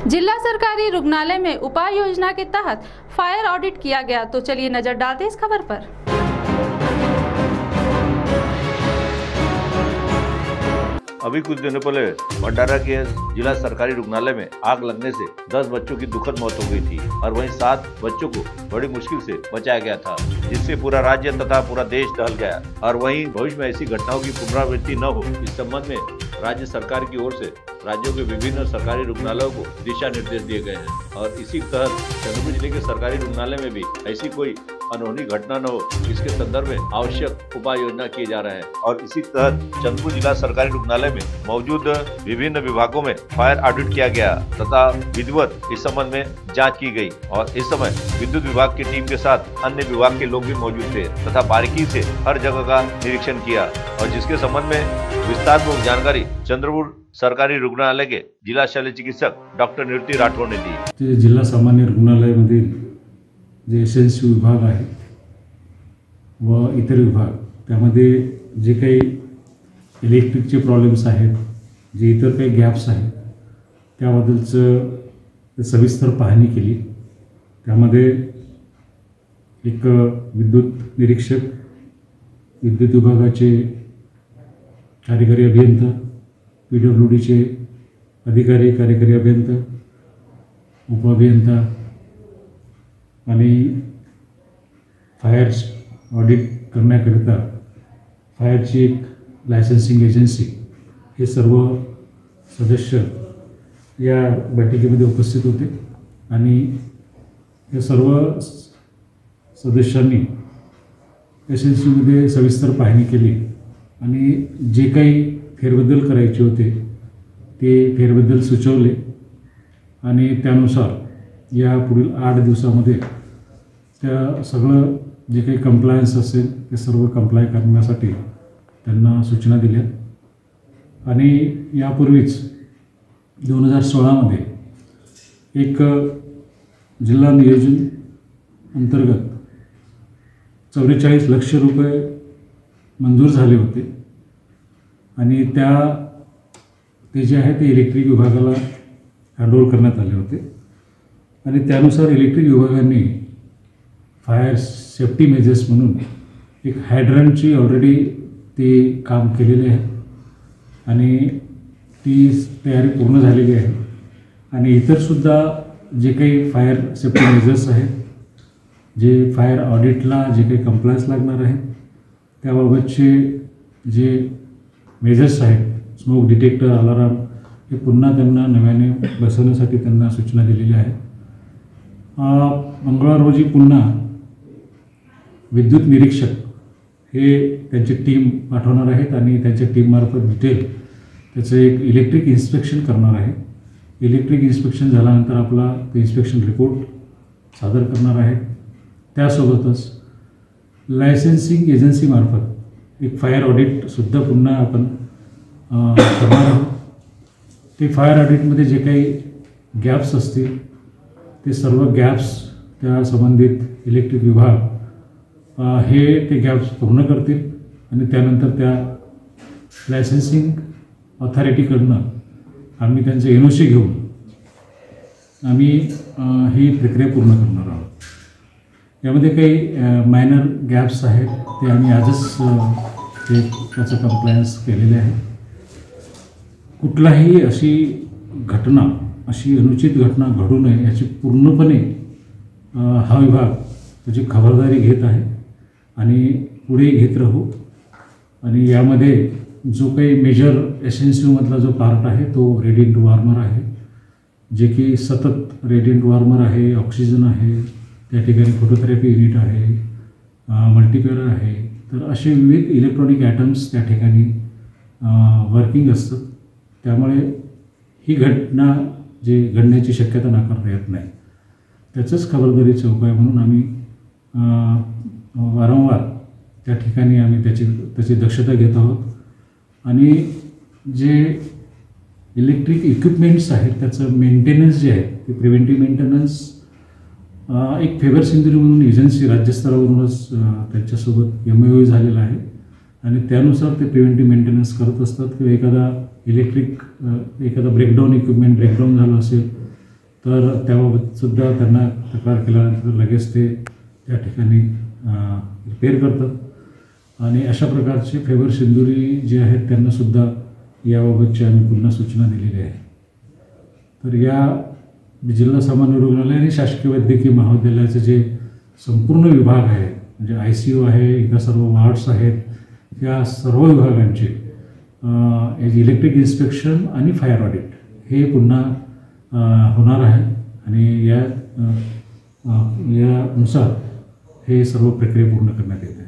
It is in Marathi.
जिला सरकारी रुग्णालय में उपाय योजना के तहत फायर ऑडिट किया गया। तो चलिए नजर डालते हैं इस खबर पर। अभी कुछ दिनों पहले भंडारा के जिला सरकारी रुग्णालय में आग लगने से 10 बच्चों की दुखद मौत हो गई थी और वहीं 7 बच्चों को बड़ी मुश्किल से बचाया गया था, जिससे पूरा राज्य तथा पूरा देश दहल गया। और वहीं भविष्य में ऐसी घटनाओं की पुनरावृत्ति न हो, इस संबंध में राज्य सरकार की ओर से राज्यों के विभिन्न सरकारी रुग्णालयों को दिशा निर्देश दिए गए हैं। और इसी तहत चंद्रपुर जिले के सरकारी रुग्णालय में भी ऐसी कोई अनहोनी घटना न हो, इसके संदर्भ में आवश्यक उपाय योजना किए जा रहे हैं। और इसी तहत चंद्रपुर जिला सरकारी रुग्णालय में मौजूद विभिन्न विभागों में फायर ऑडिट किया गया तथा विधिवत इस संबंध में जांच की गई। और इस समय विद्युत विभाग की टीम के साथ अन्य विभाग के लोग भी मौजूद थे तथा बारीकी से हर जगह का निरीक्षण किया, और जिसके संबंध में विस्तारपूर्वक जानकारी चंद्रपुर सरकारी रुग्णालय के जिला शल्य चिकित्सक डॉक्टर निवृत्ती राठोड ने दी। जिल्हा सामान्य रुग्णालयामधील जे एसएनसी विभाग आहे व इतर विभाग, त्यामध्ये जे काही इलेक्ट्रिकचे प्रॉब्लेम्स आहेत, जे इतर काही गॅप्स आहेत, त्याबद्दलचं सविस्तर पाहणी केली। त्यामध्ये एक विद्युत निरीक्षक, विद्युत विभागाचे कार्यकारी अभियंता, PWDचे अधिकारी, कार्यकारी अभियंता, उपअभियंता आणि फायर ऑडिट करण्याकरिता फायरची एक लायसन्सिंग एजन्सी, हे सर्व सदस्य या बैठकीमध्ये उपस्थित होते। आणि या सर्व सदस्यांनी एजन्सीमध्ये सविस्तर पाहणी केली आणि जे काही फेरबदल करायचे होते ते फेरबदल सुचवले आणि त्यानुसार या पुढील 8 दिवसामध्ये त्या सगळं जे काही कंप्लायन्स असेल ते सर्व कंप्लाय करण्यासाठी त्यांना सूचना दिल्या। आणि यापूर्वीच 2016 मध्ये एक जिल्हा नियोजन अंतर्गत 44 लाख रुपये मंजूर झाले होते आणि ते जे आहे ते इलेक्ट्रिक विभागाला हँडओव्हर करण्यात आले होते। आणि त्यानुसार इलेक्ट्रिक विभागाने फायर सेफ्टी मेजर्स म्हणून एक हायड्रंटची ऑलरेडी ते काम केलेले आहे आणि ती तयारी पूर्ण झालेली आहे। आणि इतरसुद्धा जे काही फायर सेफ्टी मेजर्स आहेत, जे फायर ऑडिटला जे काही कंप्लायन्स लागणार आहेत, त्याबाबतचे जे मेजर्स आहेत, स्मोक डिटेक्टर, अलाराम, हे पुन्हा त्यांना नव्याने बसवण्यासाठी त्यांना सूचना दिलेल्या आहेत। मंगळवार रोजी पुन्हा विद्युत निरीक्षक हे त्यांची टीम पाठवणार आहेत आणि त्यांच्या टीममार्फत डिटेल त्याचं एक इलेक्ट्रिक इन्स्पेक्शन करणार आहे। इलेक्ट्रिक इन्स्पेक्शन झाल्यानंतर आपला ते इन्स्पेक्शन रिपोर्ट सादर करणार आहेत। त्यासोबतच लायसन्सिंग एजन्सीमार्फत एक फायर ऑडिटसुद्धा पुन्हा आपण करणार आहोत। ते फायर ऑडिटमध्ये जे काही गॅप्स असतील ते सर्व गॅप्स त्या संबंधित इलेक्ट्रिक विभाग हे ते गॅप्स पूर्ण करतील आणि त्यानंतर त्या लायसन्सिंग ऑथॉरिटीकडनं आम्ही त्यांचे NOC घेऊन आम्ही ही प्रक्रिया पूर्ण करणार आहोत। यामध्ये काही मायनर गॅप्स आहेत, ते आम्ही आजच त्याचं कंप्लायन्स केलेले आहे। कुठलाही अशी घटना, अशी अनुचित घटना घडू नये याची पूर्णपणे हा विभाग त्याची खबरदारी घेत आहे आणि पुढे घेत राहू। आणि यामध्ये जो काही मेजर एसएनसीमधला जो पार्ट आहे तो रेडिएंट वॉर्मर आहे, जे की सतत रेडिएंट वॉर्मर आहे, ऑक्सिजन आहे, त्या ठिकाणी फोटोथेरपी युनिट आहे, मल्टीप्युअर आहे। तर असे विविध इलेक्ट्रॉनिक ॲटम्स त्या ठिकाणी वर्किंग असतात। त्यामुळे ही घटना जे घडण्याची शक्यता नाकारता येत नाही, त्याचंच खबरदारीचा उपाय म्हणून आम्ही वारंवार त्या ठिकाणी आम्ही त्याची दक्षता घेत आहोत। आणि जे इलेक्ट्रिक इक्विपमेंट्स आहेत त्याचं मेंटेनन्स जे आहे ते प्रिव्हेंटिव्ह मेंटेनन्स एक फेबर सिंधुरी म्हणून एजन्सी राज्यस्तरावरूनच त्यांच्यासोबत MOU झालेला आहे आणि त्यानुसार ते प्रिव्हेंटिव्ह मेंटेनन्स करत असतात। किंवा एखादा ब्रेकडाऊन इक्विपमेंट ब्रेकडाऊन झालं असेल तर त्याबाबतसुद्धा त्यांना तक्रार केल्यानंतर लगेच ते त्या ठिकाणी रिपेअर करतात आणि अशा प्रकारचे फेबर सिंदुरी जे आहेत त्यांनासुद्धा याबाबतची आम्ही पुन्हा सूचना दिलेली आहे. तर या जिल्हा सामान्य रुग्णालय आणि शासकीय वैद्यकीय महाविद्यालयाचे जे संपूर्ण विभाग आहे म्हणजे ICU आहे, इतर सर्व वार्ड्स आहेत, या सर्व विभागांचे इलेक्ट्रिक इन्स्पेक्शन आणि फायर ऑडिट हे पुन्हा होणार आहे आणि यानुसार हे सर्व प्रक्रिया पूर्ण करण्यात येत आहे.